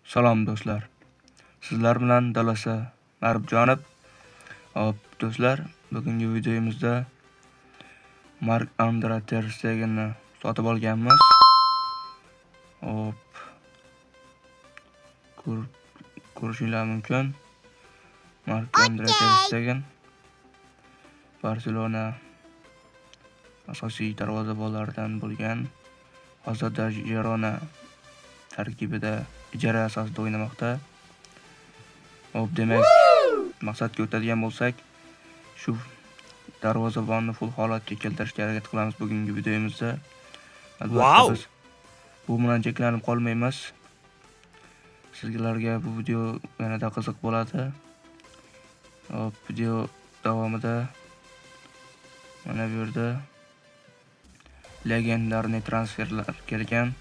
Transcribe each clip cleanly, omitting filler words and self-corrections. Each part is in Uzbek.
Salom do'stlar. Sizlar bilan Dalasa Marbjonov. Hop do'stlar, bugungi videomizda Marc-Andre ter Stegenni sotib olganmiz. Hop. Ko'rishinglar mumkin. Marc-Andre ter Stegen Barselona asosiy darvozabonlaridan bo'lgan. Hozirda Girona tarkibida ijara asosida o'ynamoqda. Hop, demak, maqsadga o'tadigan bo'lsak, shu darvozabonni full holatga keltirishga harakat qilamiz bugungi videomizda. Albatta biz bu bilan cheklanib qolmaymiz. Sizlarga bu video yanada qiziq bo'ladi. Hop, video davomida mana bu yerda legendarniy transferlar kelgan.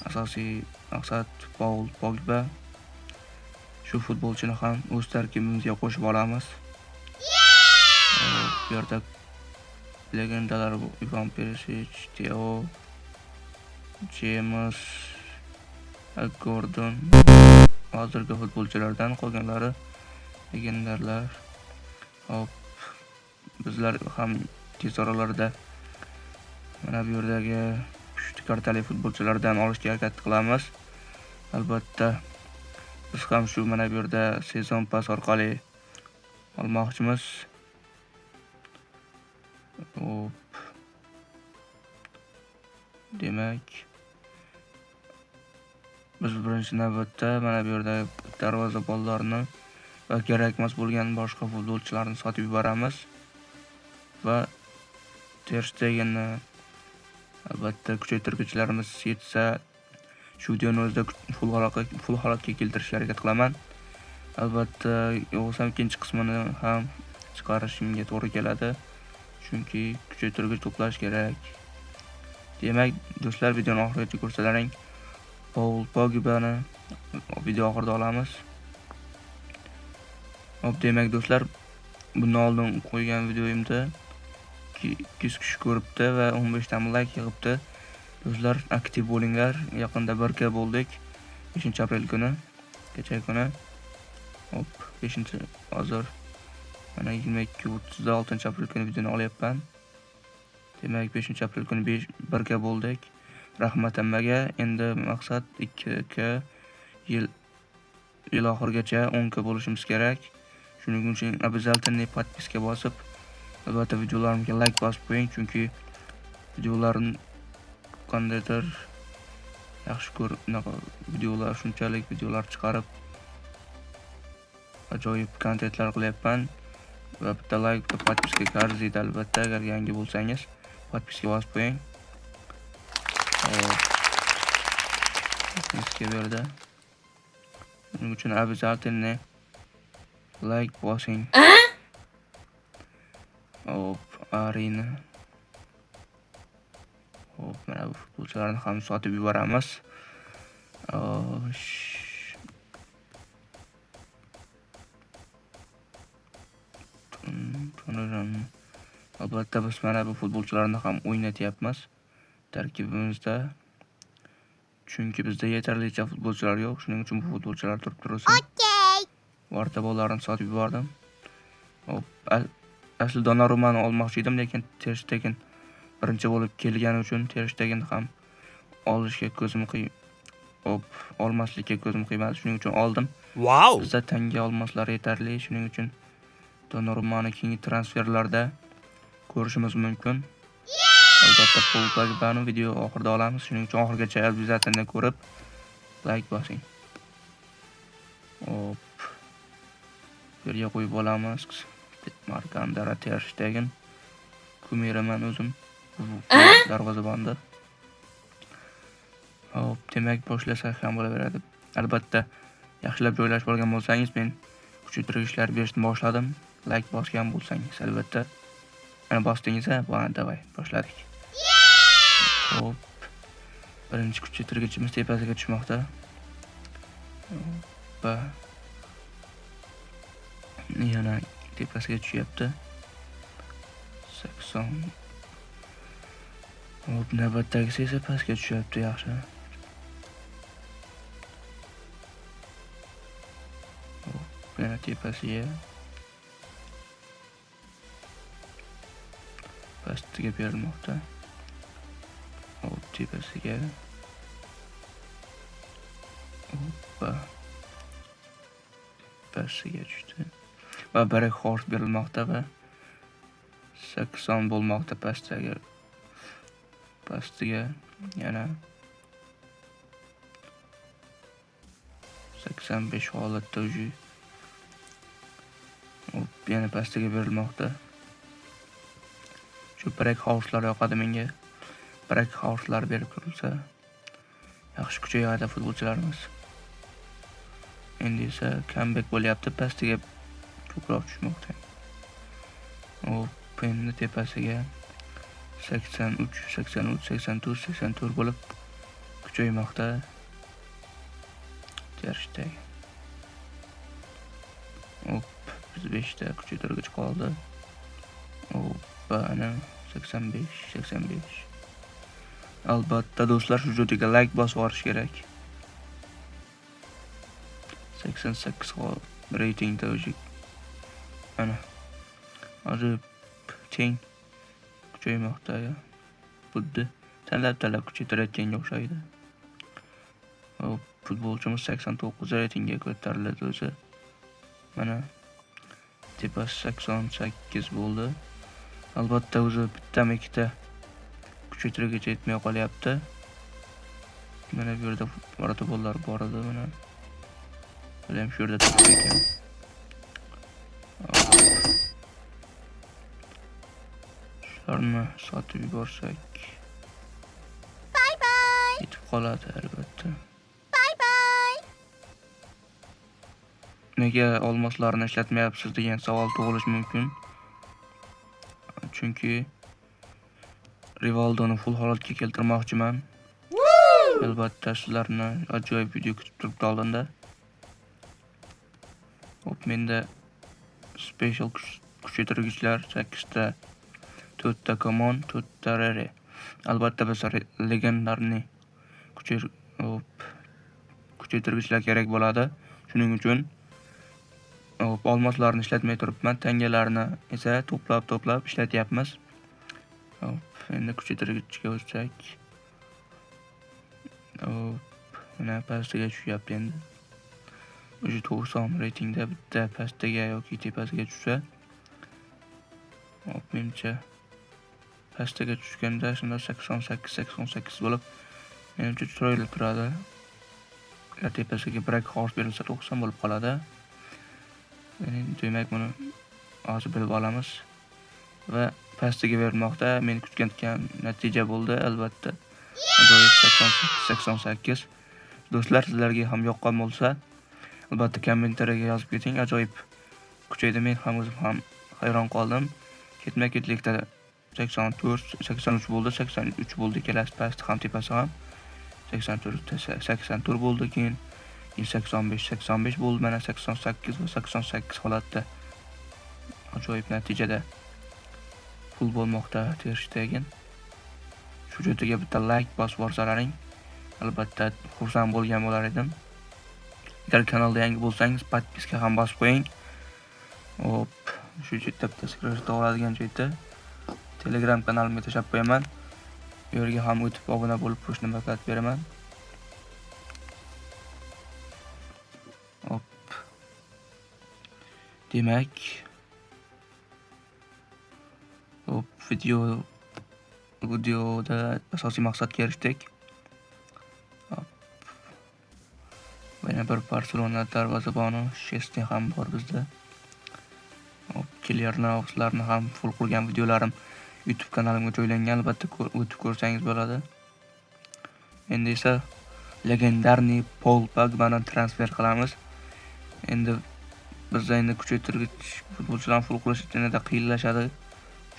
Asosiy maqsad Paul Pogba. Shu futbolchini ham o'z tarkibimizga qo'shib olamiz. Bu yerda legendalar Ivan Perisic, Theo, James, Gordon, hozirgi futbolchilardan qolganlari legendarlar. Hop, bizlar ham tez oralarda mana bu yerdagi kuchli kartali futbolchilardan olishga harakat qilamiz. Albatta biz ham shu mana bu yerda sezon pas orqali olmoqchimiz. Hop. Demak, biz birinchi navbatda mana bu yerda darvozabonlarni va kerakmas bo'lgan boshqa futbolchilarni sotib yuboramiz va ter Stegenni albatta kuchaytirgichlarimiz yetsa shu videoni o'zida full holatga keltirishga harakat qilaman. Albatta yo'qsa ikkinchi qismini ham chiqarishimga to'g'ri keladi. Chunki kuchaytirgich to'plash kerak. Demak, do'stlar, videoni oxirigacha ko'rsalaring. Paul Pogbani video oxirida olamiz. Hop, demak do'stlar, bundan oldin qo'ygan videoyimda 200 kishi ko'ribdi va 15 ta like yig'ibdi. Do'stlar, aktiv bo'linglar. Yaqinda 1K bo'ldik. 5-aprel kuni, kecha kuni. Hop, 5-hozir mana 22:36-aprel kuni videoni olyapman. Demak, 5-aprel kuni 1K bo'ldik. Rahmat hammaga. Endi maqsad 2K yil oxirigacha 10K bo'lishimiz kerak. Shuning uchun обязательно подписка bosib, albatta videolarimga like bosib qo'ying, chunki videolarim qandaydir yaxshi videolar, shunchalik videolar chiqarib ajoyib kontentlar qilyapman va bitta like, bitta podpiska arziydi. Albatta, agar yangi bo'lsangiz podpiska bosib qo'ying. Podpiska berdi. Buning uchun обязательно like bosing. Hop, Arina. Hop, mana bu futbolchilarni ham sotib yuboramiz. Albatta biz mana bu futbolchilarni ham o'ynatyapmiz tarkibimizda. Chunki bizda yetarlicha futbolchilar yo'q. Shuning uchun bu futbolchilar turib tursin. Vartabollarni sotib yubordim. Hop, aslida Donnarummani olmoqchi edim, lekin ter Stegen birinchi bo'lib kelgani uchun ter Stegen ham olishga ko'zim olmaslikka ko'zim qiymadi. Shuning uchun oldim. Bizda tanga olmaslar yetarli. Shuning uchun Donnarummani keyingi transferlarda ko'rishimiz mumkin. Albatta Paul Pogbani video oxirida olamiz. Shuning uchun oxirigacha обязательно ko'rib like bosing. Hop. Yerga qo'yib olamiz. Marc-Andre ter Stegen. Kumiraman o'zim. Darvozabonda. Hop, demak boshlasak ham bo'laveradi. Albatta, yaxshilab joylashib olgan bo'lsangiz, men kuchaytirgichlar berishni boshladim. Like bosgan bo'lsangiz, albatta. Mana bosdingiz, davay, boshladik. Hop. Birinchi kuchaytirgichimiz tepasiga tushmoqda. Va yana tepasiga tushyapti. 80. Hop, navbatdagisi esa pastga tushyapti, yaxshi. yana tepasiga pastiga berilmoqda. Hop, tepasiga. Hoppa. Pastiga tushdi. Va Black Horse berilmoqda va 80 bo'lmoqda pastiga. Pastiga yana 85 holatda uji. Hop, yana pastiga berilmoqda. Shu Black Horse'lar yoqadi menga. Black Horse'lar berib turilsa yaxshi kuchayadi futbolchilarimiz. Endi esa comeback bo'lyapti, pastiga ko'proq tushmoqda. Hop, endi tepasiga 83, 83, 84, 84 bo'lib kuchaymoqda. Terishda. Hop, biz 5 ta kuchaytirgich qoldi. Hop, ana 85, 85. Albatta do'stlar, shu videoga like bosib yuborish kerak. 88 ratingda o'zi. Ana. Hozir teng kuchaymoqda. Budda talab kuchaytirayotganga o'xshaydi. Hop, futbolchimiz 89 reytingga ko'tarildi o'zi. Mana tepasi 88 bo'ldi. Albatta o'zi bittami ikkita kuchaytirgich yetmay qolyapti. Mana bu yerda protobollar bor edi, mana. Bilam shu yerda turibdi ekan. Shularni sotib yuborsak bye bye yetib qoladi albatta. Bye bye. Nega olmoslarni ishlatmayapsiz degan savol tug'ilishi mumkin. Chunki Rivaldoni full holatga keltirmoqchiman. Albatta sizlarni ajoyib video kutib turibdi oldinda. Hop, menda special kuchaytirgichlar 8 ta, 4 ta common, 4 ta rare. Albatta biz legendarni kuchaytirgichlar kerak bo'ladi. Shuning uchun olmoslarni ishlatmay turibman, tangalarni esa to'plab ishlatyapmiz. Hop, endi kuchaytirgichga o'tsak. Hop, mana pastiga tushyapti endi. O'zi 90 reytingda bitta pastiga yoki tepasiga tushsa. Hop, menimcha pastiga tushganda shunda 88 bo'lib menimcha chiroyli turadi. Tepasiga Black Horse berilsa 90 bo'lib qoladi. Demak, buni hozir bilib olamiz. Va pastiga berilmoqda. Men kutgan natija bo'ldi, albatta. 88. Do'stlar, sizlarga ham yoqqan bo'lsa, albatta kommentariyaga yozib keting. Ajoyib kuchaydi. Men ham o'zim ham hayron qoldim. Ketma-ketlikda 84, 83 bo'ldi, 83 bo'ldi, ikkalasi pasti ham tepasi ham. 84 bo'ldi, keyin 85 bo'ldi, mana 88 va 88 holatda. Ajoyib natijada pul bo'lmoqda terishdagi. Shu joyga bitta like bosib yuborsalaring, albatta xursand bo'lgan bo'lar edim. Agar kanalda yangi bo'lsangiz, podpiska ham bosib qo'ying. Hop, shu yerda bitta sekretariat oladigan joyda Telegram kanalimga tashlab qo'yaman. Bu yerga ham o'tib obuna bo'lib turishni maslahat beraman. Hop. Demak, hop, videoda asosiy maqsadga erishdik. Hop. Yana bir Barselona darvozaboni Shesni ham bor bizda. Hop, Killerlarni ham full qilgan videolarim YouTube kanalimga joylangan, albatta o'tib ko'rsangiz bo'ladi. Endi esa legendarni Paul Pogbani transfer qilamiz. Endi biz kuchaytirgich futbolchilarni full qilish yanada qiyinlashadi.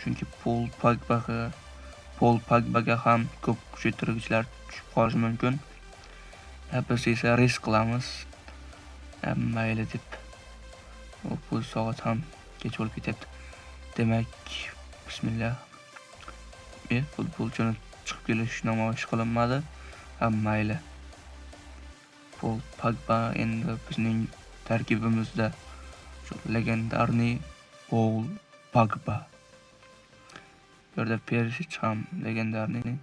Chunki Paul Pogbaga ham ko'p kuchaytirgichlar tushib qolishi mumkin. Biz esa risk qilamiz. Mayli deb. Bu soat ham kech bo'lib ketyapti. Demak, bismillah. Futbolchini chiqib kelish namoyish qilinmadi. Mayli. Paul Pogba endi bizning tarkibimizda legendarniy Paul Pogba. Bu yerda Perisic ham legendarniy.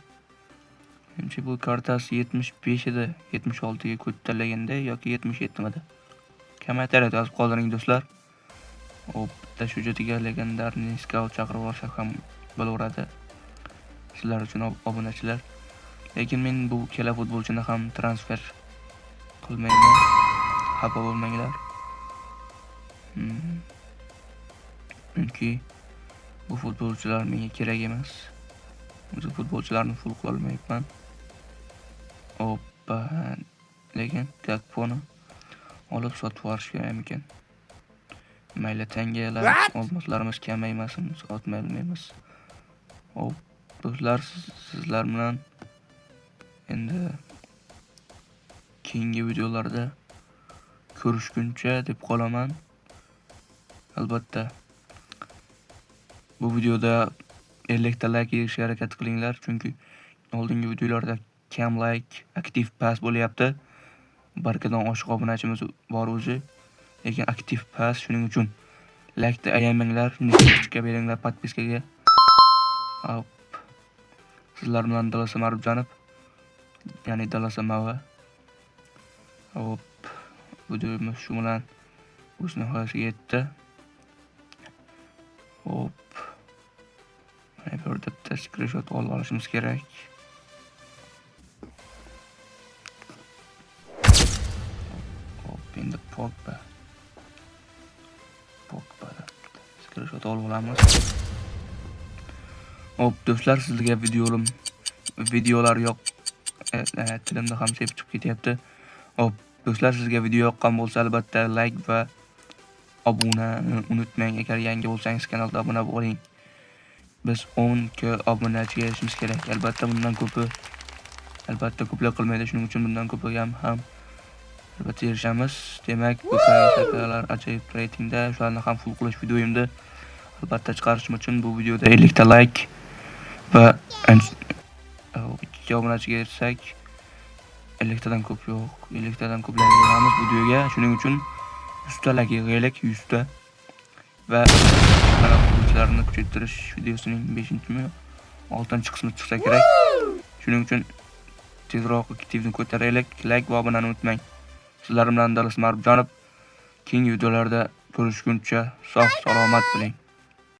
Menimcha bu kartasi 75 edi, 76 ga ko'tarilganda yoki 77 midi. Kommentariyada yozib qoldiring do'stlar. Bitta shu jotiga legendarniy scout chaqirib olsak ham bo'laveradi. Sizlar uchun obunachilar. Lekin men bu ikkala futbolchini ham transfer qilmayman. Xafa bo'lmanglar. Chunki bu futbolchilar menga kerak emas. O'zi futbolchilarni full qila olmayman. Lekin Gakponi olib sotib olish kerak ekan. Mayli tangalar, olmoslarimiz kamaymasin, sotmaymiz. Do'stlar, sizlar bilan endi keyingi videolarda ko'rishguncha deb qolaman. Albatta bu videoda 50 ta like yig'ishga harakat qilinglar, chunki oldingi videolarda kam like, aktiv pas bo'lyapti. Barkadan oshiq obunachimiz bor o'zi, lekin aktiv pas, shuning uchun like da ayamanglar, notificatsiya beringlar podpiskaga. Sizlar bilan Dalasa Marubjanov, ya'ni Dalasa Mava. Videomiz shu bilan o'z nihoyasiga yetdi. Mana bu yerda bitta screenshot olib olishimiz kerak. Endi Pogba screenshot olib olamiz. Do'stlar, sizlarga videolar yo'q. Tilimda ham sepchib ketyapti. Do'stlar, sizga video yoqqan bo'lsa albatta like va obunani unutmang. Agar yangi bo'lsangiz kanalga obuna bo'ling. Biz 10 ga obunachiga erishimiz kerak. Albatta bundan ko'pi ko'plar qilmaydi. Shuning uchun bundan ko'piga ham albatta erishamiz. Demak, bu karikalar ajoyib reytingda, shularni ham full qilish videoyimda albatta chiqarishim uchun bu videoda 50 ta like va 2 obunachiga erishsak 50 tadan ko'p yo'q. 50 tadan ko'plar yig'amiz videoga. Shuning uchun 100 ta like yig'aylik, 100 ta. Va futbolchilarni kuchaytirish videosining 5-mi, 6-chi qismi chiqsa kerak. Shuning uchun tezroq aktivni ko'taraylik. Like va obunani unutmang. Sizlar bilan Dalasa Marubjanov. Keyingi videolarda ko'rishguncha sog' salomat bo'ling.